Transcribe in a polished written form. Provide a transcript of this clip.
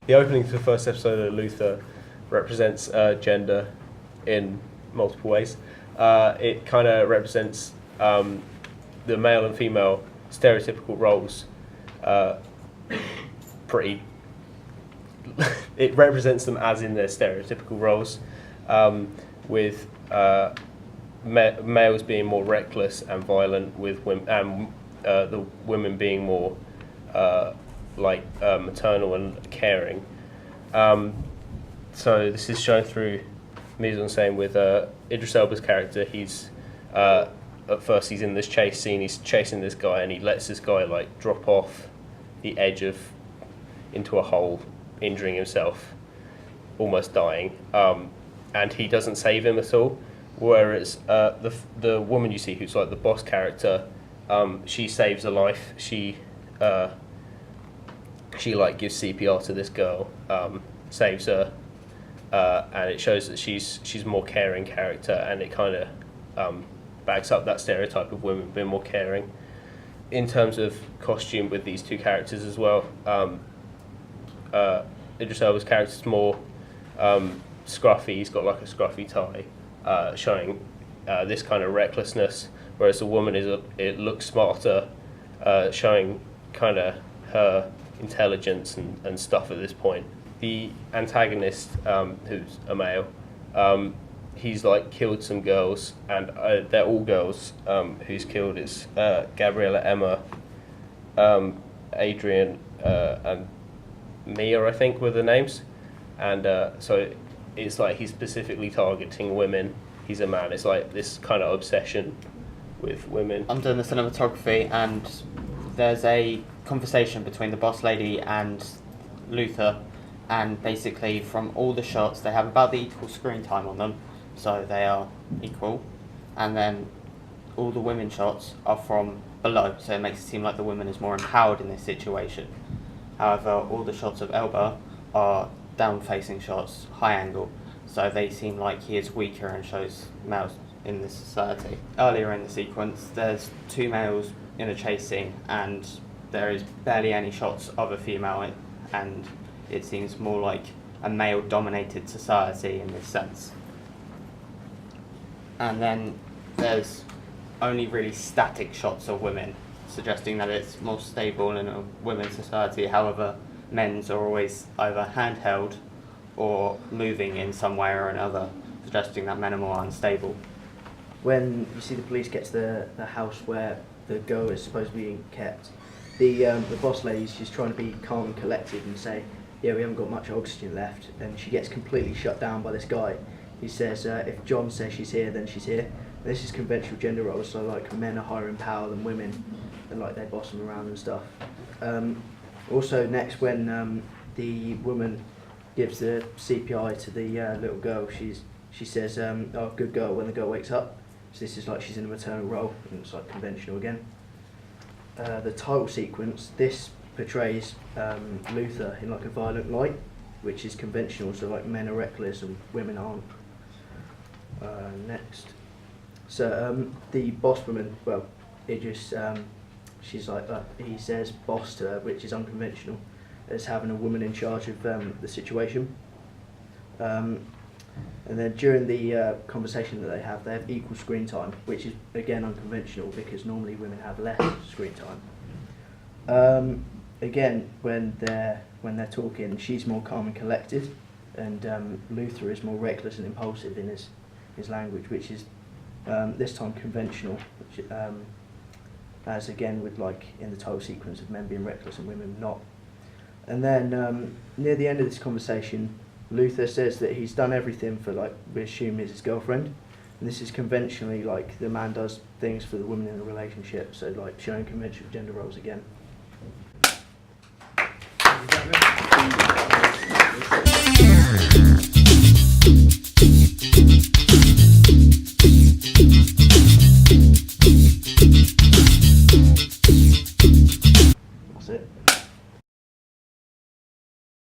the opening to the first episode of Luther represents gender in multiple ways. It kind of represents the male and female stereotypical roles pretty. It represents them as in their stereotypical roles, with males being more reckless and violent, with women, and the women being more maternal and caring. So this is shown through mise-en-scène with Idris Elba's character. He's at first he's in this chase scene. He's chasing this guy, and he lets this guy like drop off the edge into a hole, injuring himself, almost dying. And he doesn't save him at all. Whereas the woman you see, who's like the boss character, she saves a life. She like gives CPR to this girl, saves her, and it shows that she's a more caring character, and it kind of backs up that stereotype of women being more caring. In terms of costume with these two characters as well, Idris Elba's character's more scruffy. He's got like a scruffy tie, showing this kind of recklessness, whereas the woman it looks smarter, showing kind of her intelligence and stuff at this point. The antagonist, who's a male, he's like killed some girls, and they're all girls. Who's killed is Gabriella, Emma, Adrian, and Mia, I think, were the names. And so it's like he's specifically targeting women. He's a man. It's like this kind of obsession with women. I'm doing the cinematography, and there's a conversation between the boss lady and Luther, and basically from all the shots they have about the equal screen time on them, so they are equal, and then all the women shots are from below, so it makes it seem like the woman is more empowered in this situation. However, all the shots of Elba are down-facing shots, high angle, so they seem like he is weaker and shows males in this society. Earlier in the sequence, there's two males in a chase scene, and there is barely any shots of a female, and it seems more like a male-dominated society in this sense. And then there's only really static shots of women, suggesting that it's more stable in a women's society. However, men's are always either handheld or moving in some way or another, suggesting that men are more unstable. When you see the police get to the house where the girl is supposed to be kept, the boss lady's just trying to be calm and collected and say, yeah, we haven't got much oxygen left, and she gets completely shut down by this guy. He says, if John says she's here, then she's here. And this is conventional gender roles, so like men are higher in power than women, and like they boss them around and stuff. Also next, when the woman gives the CPI to the little girl, she says, oh, good girl, when the girl wakes up. So this is like she's in a maternal role, and it's like conventional again. The title sequence, this portrays Luther in like a violent light, which is conventional, so like men are reckless and women aren't. Next. So the boss woman, well, Idris, she's like, he says boss to her, which is unconventional, as having a woman in charge of the situation. And then during the conversation that they have equal screen time, which is again unconventional because normally women have less screen time. Again, when they're talking, she's more calm and collected, and Luther is more reckless and impulsive in his language, which is this time conventional, which, as again with like in the title sequence of men being reckless and women not. And then near the end of this conversation, Luther says that he's done everything for, like, we assume is his girlfriend, and this is conventionally like the man does things for the woman in a relationship, so like showing conventional gender roles again.